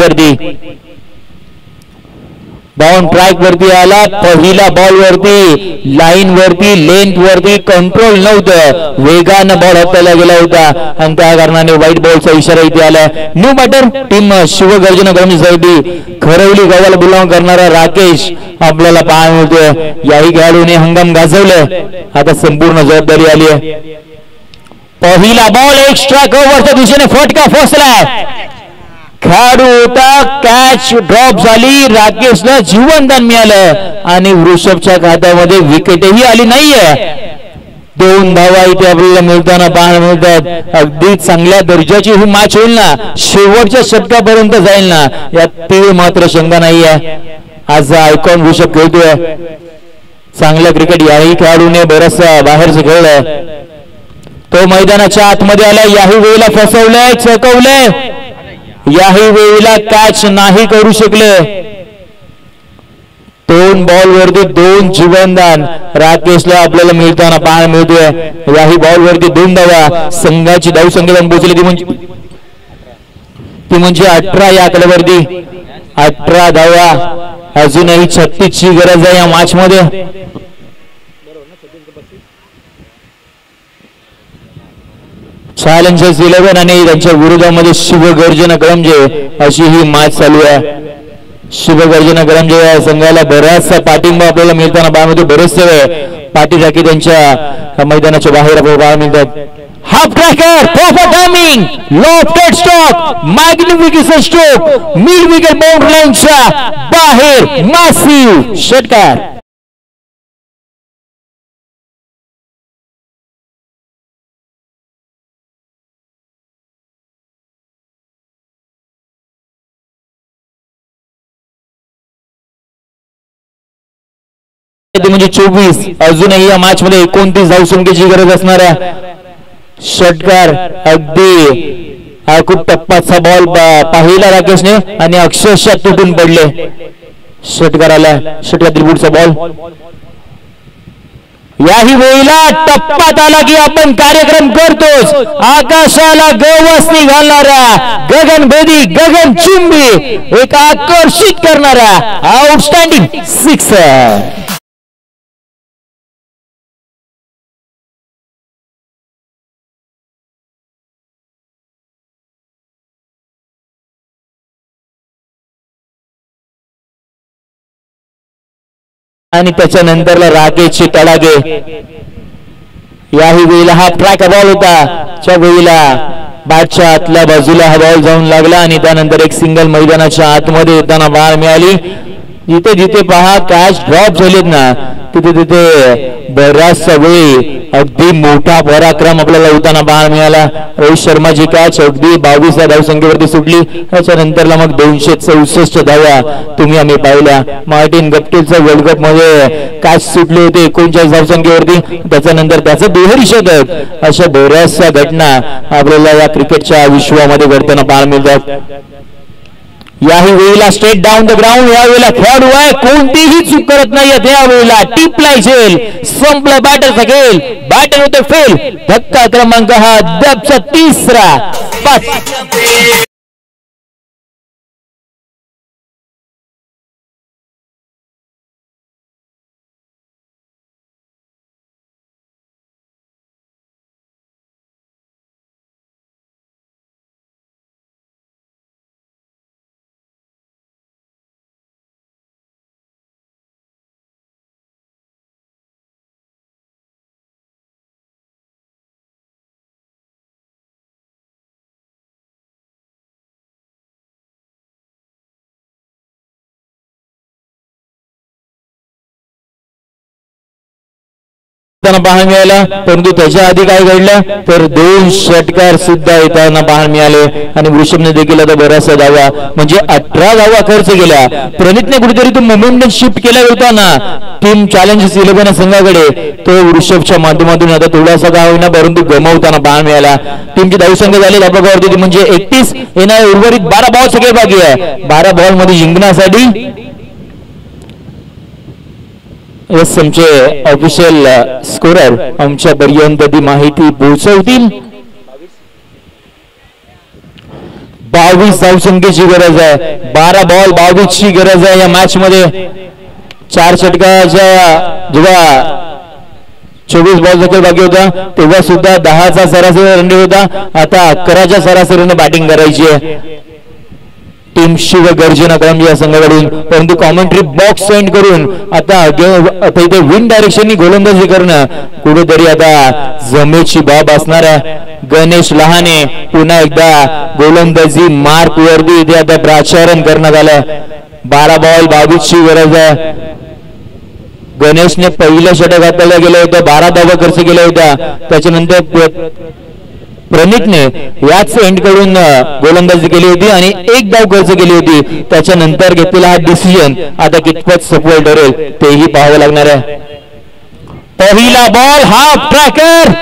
वरती आला. पहिला बॉल वरती लाईन वरती लेंथ वरती कंट्रोल नव्हतं. वेगानं बॉल हाताला गेला होता आणि त्या कारणाने व्हाईट बॉलचा इशारा इथे आला. New batter team Shivgarjana क्रमसाठी Kharwali गावाला बिलॉंग करणारा राकेश आपल्याला पाहायला मिळतोय. याही खेळाडूने हंगाम गाजवलाय. आता संपूर्ण जबाबदारी आली आहे. पहिला बॉल एक्स्ट्रा कव्हरच्या दिशेने फटका फसलाय. खेळाडू होता, कॅच ड्रॉप झाली. राकेशला जीवनदान मिळालं आणि वृषभच्या खात्यामध्ये विकेटही आली नाहीये. 2 धावा इथे आपल्याला मिळताना पाहायला मिळतात. अगदी चांगल्या दर्जाची ही मॅच होईल ना, शेवटच्या षटकापर्यंत जाईल ना यात तीळ मात्र शंका नाहीये. आज आयकॉन ऋषभ खेळतोय. चांगलं क्रिकेट याही खेळाडूने बरचसा बाहेरच खेळलाय. तो मैदानाच्या आतमध्ये आला. याही वेळेला फसवलंय, चकवलंय. याही वेळेला कॅच नाही करू शकले. 2 बॉल वरती 2 जीवनदान राकेशला आपल्याला मिळताना पाहायला मिळतोय. याही बॉल वरती 2 धावा. संघाची धावसंख्या पोहोचली ती म्हणजे 18 या आकड्यावरती. 18 धावा. अजूनही 36 ची गरज आहे या मॅच मध्ये. चॅलेंजर्स 11 आणि त्यांच्या विरोधामध्ये शिवगर्जना क्रमजे अशी ही मॅच चालू आहे. शिवगर्जना क्रमजे या संघाला बराचसा पाठिंबा आपल्याला मिळताना पाहतो. बरेचसे पाठीराखी त्यांच्या मैदानाच्या बाहेर आपल्याला पाहायला मिळतात. Half tracker, perfect timing, lofted stroke, magnificent stroke, mid wicket boundary लाईनच्या बाहेर मासिव षटकार. ते म्हणजे 24. अजूनही या मॅच मध्ये 29 धावसंख्येची गरज असणाऱ्या षटकार अगदी खूप टप्पाचा बॉल पाहिला राकेशने आणि अक्षरशः तुटून पडले. षटकाराला षटकातील पुढचा बॉल. याही वेळेला टप्प्यात आला की आपण कार्यक्रम करतोच. आकाशाला गवसणी घालणारा गगनभेदी गगनचुंबी एक आकर्षित करणारा आउटस्टँडिंग सिक्सर. आणि त्याच्यानंतरला राकेशचे तडागे. याही वेळेला हा ट्रॅक बॉल होता. त्या वेळेला बॅटच्या आतल्या बाजूला हा बॉल जाऊन लागला आणि त्यानंतर एक सिंगल मैदानाच्या आतमध्ये येताना बाळ मिळाली. जिथे जिथे पहा कॅच ड्रॉप झालेत ना तिथे तिथे बराचसा वेळी अगदी मोठा पराक्रम आपल्याला होताना पाहायला मिळाला. रोहित शर्माची कॅच अगदी 22 धावसंख्येवरती सुटली. त्याच्यानंतरला मग 264 धावा तुम्ही आम्ही पाहिल्या. मार्टिन गप्टिलचा वर्ल्ड कप मध्ये कॅच सुटले होते 39 धावसंख्येवरती. त्याच्यानंतर त्याचं दुहेरी शतक. अशा बऱ्याचशा घटना आपल्याला या क्रिकेटच्या विश्वामध्ये घडताना पाहायला मिळतात. याही वेळेला स्ट्रेट डाऊन द ग्राउंड. यावेळेला खेळाडू आहे कोणतीही चूक करत नाहीये. त्यावेळेला टिपलाय झेल संपला बॅटरचा खेळ. बॅटर होते फेल. धक्का क्रमांक हा अद्यापचा 3रा. पाहायला मिळाला. परंतु त्याच्या आधी काय घडलं तर 2 षटकार सुद्धा येताना पाहायला मिळाले आणि वृषभने देखील आता बराचसा धावा म्हणजे 18 धावा खर्च केल्या. प्रणितने कुठेतरी तो मोमेंटम शिफ्ट केला होता ना टीम चॅलेंजेस 11 संघाकडे. तो वृषभच्या माध्यमातून आता थोडासा का होईना परंतु गमावताना पाहायला मिळाला. टीमची धावसंख्या झाली आपल्यावरती म्हणजे 31. येणारे उर्वरित 12 बॉल सगळे बाकी आहे. 12 बॉल मध्ये जिंकण्यासाठी आमचे ऑफिशियल स्कोरर आमच्यापर्यंत ती माहिती पोहोचवतील. 22 धावसंख्येची गरज आहे. 12 बॉल 22 ची गरज आहे या मॅच मध्ये. 4 षटकाच्या जेव्हा 24 बॉल देखील बाकी होता तेव्हा सुद्धा 10चा सरासरी रन होता. आता 11च्या सरासरीने बॅटिंग करायची आहे. टीम शिव गर्जना क्रम या संघाकडून. परंतु कॉमेंट्री बॉक्स सेंड करून आता इथे विंड डायरेक्शननी गोलंदाजी करणं कुठेतरी आता जमेची बाब असणार आहे. गणेश लहाने पुन्हा एकदा गोलंदाजी मार्क वरती इथे आता प्राचारण करण्यात आलं. 12 बॉल 22 ची गरज आहे. गणेशने पहिलं षटक हाताळलं गेलं होतं. 12 धावा खर्च केल्या होत्या. त्याच्यानंतर प्रणितने याच एंड कडून गोलंदाजी केली होती आणि 1 धाव खर्च केली होती. त्याच्यानंतर घेतलेला हा डिसिजन आता कितपत सफल ठरेल तेही पाहावं लागणार आहे. पहिला बॉल हाफ ट्रॅकर.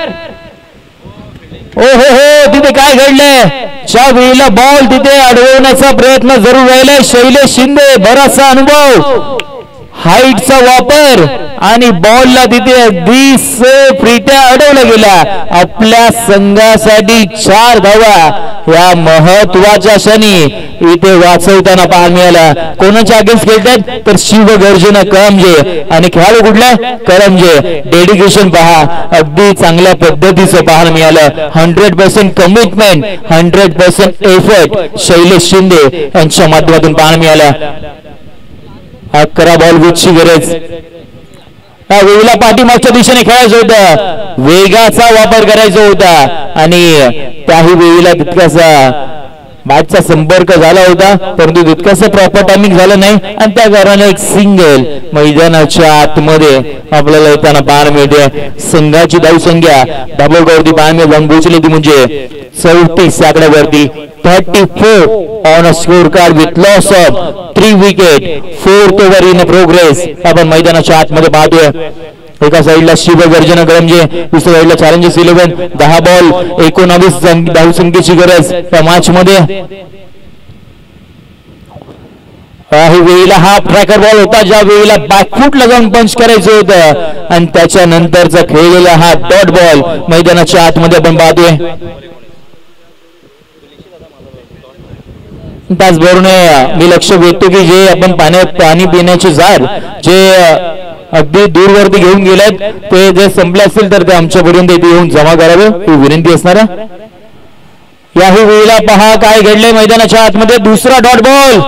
हो तिथे काय घडलंय. ज्या वेळेला बॉल तिथे अडवण्याचा प्रयत्न जरूर राहिलाय. शैलेश शिंदे बराचसा अनुभव हाईटचा वापर आणि बॉलला तिथे अगदी सेफरित्या अडवला गेला. आपल्या संघासाठी 4 धावा या महत्वाच्या क्षणी इथे वाचवताना पाहायला मिळाला. कोणाच्या अगेन्स्ट खेळतात तर शिवगर्जना करंजे आणि खेळाडू कुठला करंजे. डेडिकेशन पहा अगदी चांगल्या पद्धतीचं पाहायला मिळालं. 100% कमिटमेंट 100% एफर्ट शैलेश शिंदे यांच्या माध्यमातून पाहायला मिळाला. 11 बॉल विथची गरज. वेळेला पाठीमागच्या दिशेने खेळायचं होतं. वेगाचा वापर करायचा होता आणि त्याही वेळेला तितकासा बॅटचा संपर्क झाला होता परंतु तितकंसं प्रॉपर टायमिंग झालं नाही आणि त्या कारणाने एक सिंगल मैदानाच्या आतमध्ये आपल्याला येताना पाहायला मिळते. संघाची धावसंख्या धाबावरती पाहायला जाऊन पोहोचली ती म्हणजे 34 आकड्यावरती 34 on a score card with loss of 3 wicket. 4th over in progress आपण मैदानाच्या आतमध्ये पाहतोय. एका साईडला शिवगर्जना करंजे दुसऱ्या साईडला चॅलेंजर्स 11. 10 बॉल 19 धावसंख्येची गरज या मॅच मध्ये. काही वेळेला हा ट्रॅकर बॉल होता ज्या वेळेला बॅकफूटला जाऊन पंच करायचं होतं आणि त्याच्यानंतरचा खेळलेला हा डॉट बॉल मैदानाच्या आतमध्ये आपण पाहतोय. त्याचबरोबर मी लक्ष वेधतो की जे आपण पाणी पिण्याचे जार जे अगदी दूरवरती घेऊन गेलेत ते जे संपले असतील तर ते आमच्यापर्यंत इथे येऊन जमा करावे ही विनंती असणार आहे. याही वेळेला पहा काय घडले मैदानाच्या आतमध्ये. दुसरा डॉट बॉल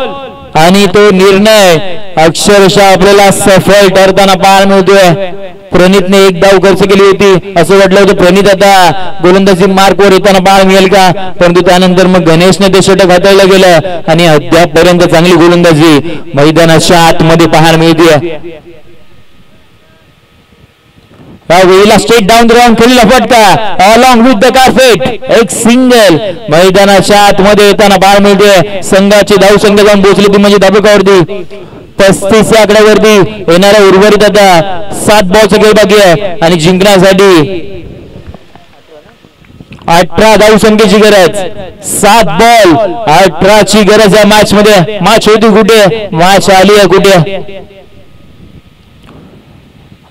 आणि तो निर्णय अक्षरशः आपल्याला सफल ठरताना पाहायला मिळतोय. प्रणितने एक धाव खर्च केली होती असं वाटलं होतं प्रणित आता गोलंदाजी मार्कवर येताना पाहायला मिळेल का परंतु त्यानंतर मग गणेशने ते षटक हाताळलं गेलं आणि अद्यापपर्यंत चांगली गोलंदाजी मैदानाच्या आतमध्ये पाहायला मिळते. वेळेला स्ट्रेट डाऊन ग्राउंड खेळलेला फटका अलॉंग विथ द कार्पेट एक सिंगल मैदानाच्या आतमध्ये येताना पाहायला मिळते. संघाची धावसंख्या जाऊन पोहोचली ती म्हणजे धाबकावरती 35 आकड्यावरती येणाऱ्या उर्वरित आता 7 बॉलचा खेळ बाकी आहे आणि जिंकण्यासाठी 18 धावसंख्येची गरज. 7 बॉल 18 ची गरज आहे मॅच मध्ये. मॅच होती कुठे मॅच आली आहे कुठे.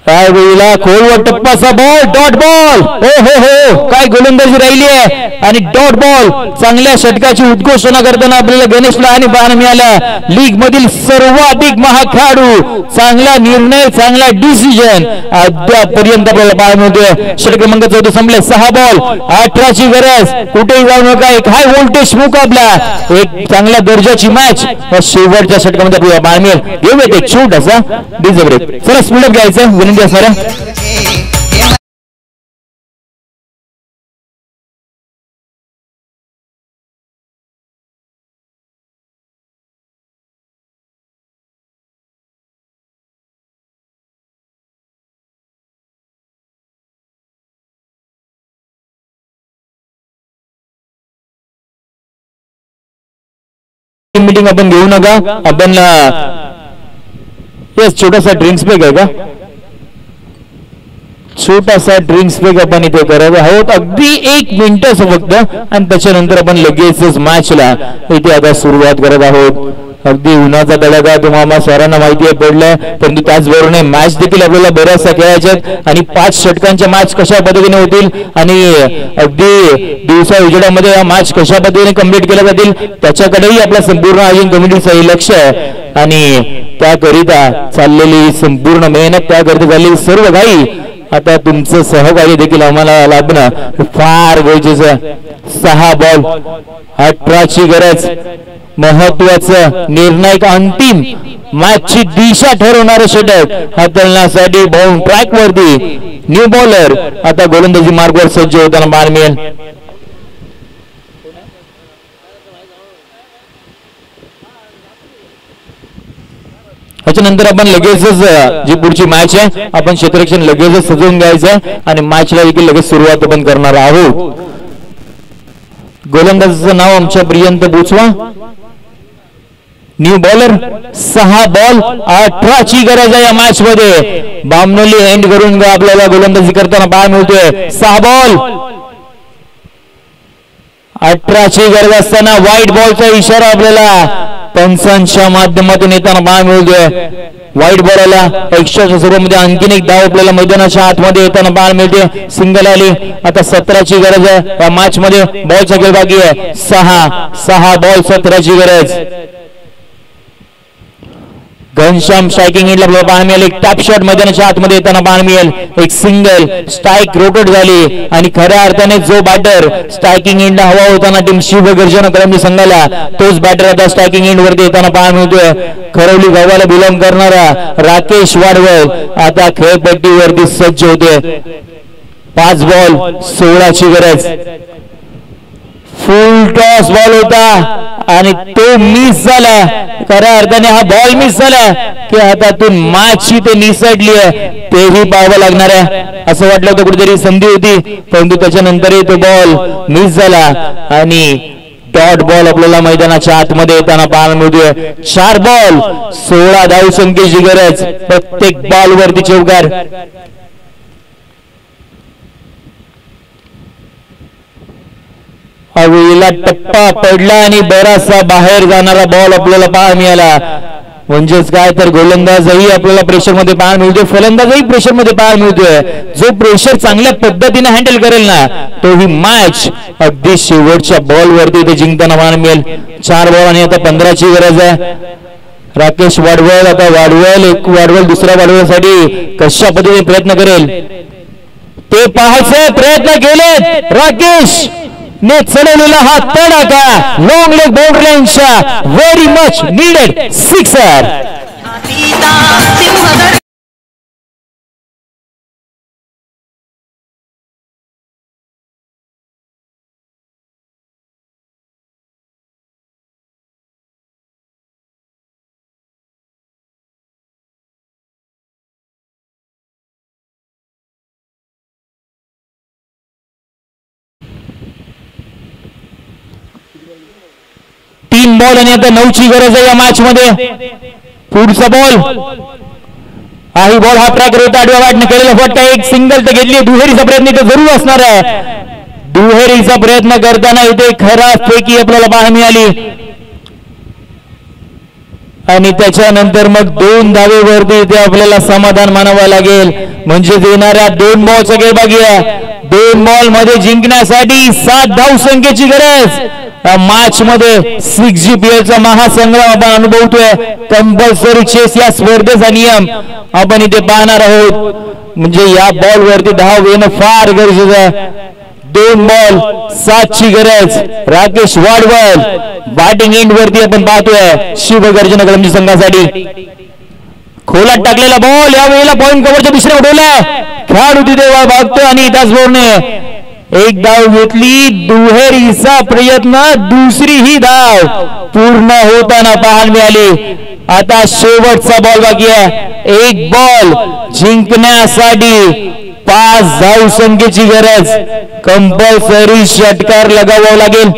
काय वेळेला खोलवर टप्पाचा बॉल डॉट बॉल हो हो हो काय गोलंदाजी राहिली आहे आणि डॉट बॉल चांगल्या षटकाची उद्घोषणा करताना आपल्याला गणेशला आणि पाहायला मिळाला. लीग मधील सर्वाधिक महाग खेळाडू चांगला निर्णय चांगला डिसिजन अद्यापर्यंत आपल्याला पाहायला मिळतोय. षटक क्रमांक 14 संपले. 6 बॉल 18 ची गरज. कुठेही जाऊ नका एक हाय व्होल्टेज मुकाबला एक चांगल्या दर्जाची मॅच शेवटच्या षटकामध्ये आपल्याला पाहायला मिळेल. घेऊयात एक छोटासा डीजे ब्रेक. चला स्पीड अप घ्यायचं विनंती असणार आहे. मीटिंग आपण घेऊ नका. आपण येस छोटासा ड्रिंक्स ब्रेक आहे का छोटासा ड्रिंक्स ब्रेक आपण इथे करत आहोत अगदी 1 मिनिटच फक्त आणि त्याच्यानंतर आपण लगेचच मॅचला इथे आता सुरुवात करत आहोत. अगदी उन्हाचा तडाखा तुम्हाला सर्वांना माहिती आहे पडलाय परंतु त्याचबरोबर मॅच देखील आपल्याला बऱ्याचशा खेळायच्यात आणि 5 षटकांच्या मॅच कशा पद्धतीने होतील आणि अगदी दिवसा उजेडामध्ये या मॅच कशा पद्धतीने कम्प्लीट केल्या जातील त्याच्याकडेही आपल्या संपूर्ण आयोजन कमिटीचं लक्ष आहे आणि त्याकरिता चाललेली संपूर्ण मेहनत त्याकरिता चाललेली सर्व काही आता तुमचं सहकार्य देखील आम्हाला लाभणं फार गरजेचं आहे. 6 बॉल 18 ची गरज. महत्वाचं निर्णायक अंतिम मॅचची दिशा ठरवणारं षटक हाताळण्यासाठी बाउंड ट्रॅक वरती न्यू बॉलर आता गोलंदाजी मार्गवर सज्ज होताना पाहायला मिळेल. त्याच्यानंतर आपण लगेचच जी पुढची मॅच आहे आपण क्षेत्ररक्षण लगेचच सजवून घ्यायचं आणि मॅचला देखील लगेच सुरुवात आपण करणार आहोत. गोलंदाजाचं नाव आमच्या पर्यंत पोचवा. New bowler. 6 बॉल 18 ची गरज आहे या मॅच मध्ये. बामनोली एंड करून आपल्याला गोलंदाजी करताना पाहायला मिळतोय. 6 बॉल 18 ची गरज असताना व्हाईट बॉलचा इशारा आपल्याला पंचांच्या माध्यमातून येताना पाहायला मिळतोय. व्हाईट बॉलला एक्स्ट्राच्या स्वरूपामध्ये आणखीन एक धाव आपल्याला मैदानाच्या आतमध्ये येताना पाहायला मिळते. सिंगल आली. आता 17 ची गरज आहे या मॅच मध्ये. बॉलचा खेळ बाकी आहे. 6 बॉल 17 ची गरज. घनश्याम स्ट्रायकिंग एंडला पाहायला मिळेल. एक टॅप शॉट मैदानाच्या आतमध्ये येताना पाहायला मिळेल. एक सिंगल स्ट्राईक रोटेट झाली आणि खऱ्या अर्थाने जो बॅटर स्ट्रायकिंग एंडला हवा होताना टीम शिवगर्जना करंजी संघाला तोच बॅटर आता स्ट्रायकिंग एंड वरती येताना पाहायला मिळतोय. खरवली गावाला बिलॉंग करणारा राकेश वाडवळ आता खेळपट्टीवरती सज्ज होते. 5 बॉल 16 ची गरज. फुल टॉस बॉल होता आणि तो मिस झाला. खऱ्या अर्थाने हा बॉल मिस झाला की हातातून मॅच ते निसटली आहे तेही पाहावं लागणार आहे. असं वाटलं होतं कुठेतरी संधी होती, परंतु त्याच्यानंतरही तो बॉल मिस झाला आणि डॉट बॉल आपल्याला मैदानाच्या आतमध्ये येताना पाहायला मिळतोय. 4 बॉल 16 धावसंख्येची गरज, प्रत्येक बॉल वरती चौकार. हवेला टप्पा पडला आणि बराचसा बाहेर जाणारा बॉल आपल्याला पाहायला मिळाला. म्हणजेच काय तर गोलंदाजही आपल्याला प्रेशर मध्ये पाहायला मिळतोय, फलंदाजही प्रेशर मध्ये पाहायला मिळतोय. जो प्रेशर चांगल्या पद्धतीने हँडल करेल ना तो ही मॅच अगदी शेवटच्या बॉल वरती ते जिंकताना पाहायला मिळेल. 4 बॉल आणि आता 15ची गरज आहे. राकेश वाडवळ आता वाडवळ दुसऱ्या वाडवळसाठी कशा पद्धतीने प्रयत्न करेल ते पाहायचे प्रयत्न केले. राकेश ने चढवलेला हा तडाखा लॉंग लेग बाउंड्री लाईनच्या व्हेरी मच नीडेड सिक्सर. तीन बॉल आणि आता 9ची गरज आहे या मॅच मध्ये. पुढचा बॉल हाही बॉल हा ट्रॅक होता आडव्या वाटणे केलेला फटका. एक सिंगल तर घेतली, दुहेरीचा प्रयत्न इथे जरूर असणार आहे. दुहेरीचा प्रयत्न करताना इथे खराब फेकी आपल्याला पाहायला मिळाली आणि त्याच्यानंतर मग 2 धावेवरती इथे आपल्याला समाधान मानावं लागेल. म्हणजे येणाऱ्या 2 बॉलचा खेळ बाकी आहे. 2 बॉल मध्ये जिंकण्यासाठी 7 धावसंख्येची गरज. मॅच मध्ये 6GPL चा महासंग्राम आपण अनुभवतोय. कंपल्सरी चेस या स्पर्धेचा नियम आपण इथे पाहणार आहोत. म्हणजे या बॉल वरती धाव येणं फार गरजेचं आहे. 2 बॉल 7ची गरज. राकेश वाडवळ बॅटिंग एंड वरती आपण पाहतोय शिवगर्जना कलमजी संघासाठी. खोलात टाकलेला बॉल यावेळेला पॉइंट कव्हरच्या दिशेने उडवलाय. खेळाडू तिथे भागतो आणि त्याचबरोबर एक धाव घेतली. दुहेरीचा प्रयत्न, दुसरी ही धाव पूर्ण होताना पाहायला मिळाली. आता शेवटचा बॉल बाकी आहे. 1 बॉल जिंकण्यासाठी 5 धावसंख्येची गरज. कंपल्सरी षटकार लगावावा लागेल.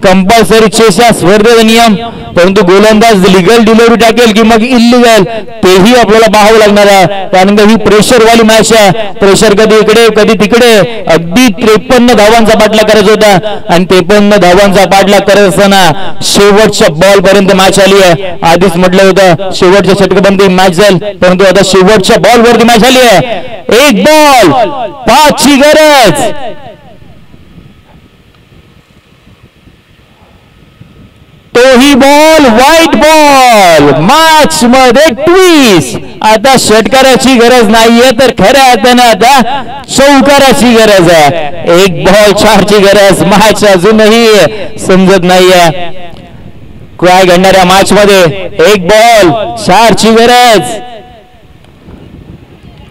कंपल्सरी चेस स्पर्धेचा नियम, परंतु गोलंदाज लिगल डिलिव्हरी टाकेल की मग इलिगल तेही आपल्याला पाहावं लागणार आहे. कारण ही प्रेशर वाली मॅच आहे. प्रेशर कधी इकडे कधी तिकडे. अगदी 53 धावांचा पाठलाग करायचा होता आणि 53 धावांचा पाठलाग करत असताना शेवटच्या बॉल पर्यंत मॅच आली आहे. आधीच म्हटलं होतं शेवटच्या षटकापर्यंत मॅच जाईल, परंतु आता शेवटच्या बॉल वरती मॅच आली आहे. 1 बॉल 5ची गरज. तोही बॉल व्हाईट बॉल. मॅच मध्ये ट्विस्ट. आता षटकाराची गरज नाहीये तर खऱ्या अर्थाने आता चौकाराची गरज आहे. 1 बॉल 4ची गरज. मॅच अजूनही समजत नाहीये काय घडणाऱ्या मॅच मध्ये. 1 बॉल 4ची गरज.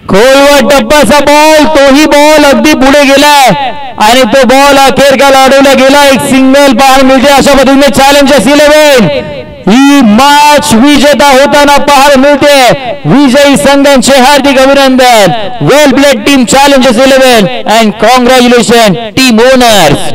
खोलवर टप्पाचा बॉल, तोही बॉल अगदी पुढे गेलाय आणि तो बॉल अखेर काल अडवला गेला. एक सिंगल पाहायला मिळते. अशा पद्धतीने चॅलेंजर्स 11 ही मॅच विजेता होताना पाहायला मिळते. विजयी संघांचे हार्दिक अभिनंदन. Well played team challengers 11 and congratulation team owners.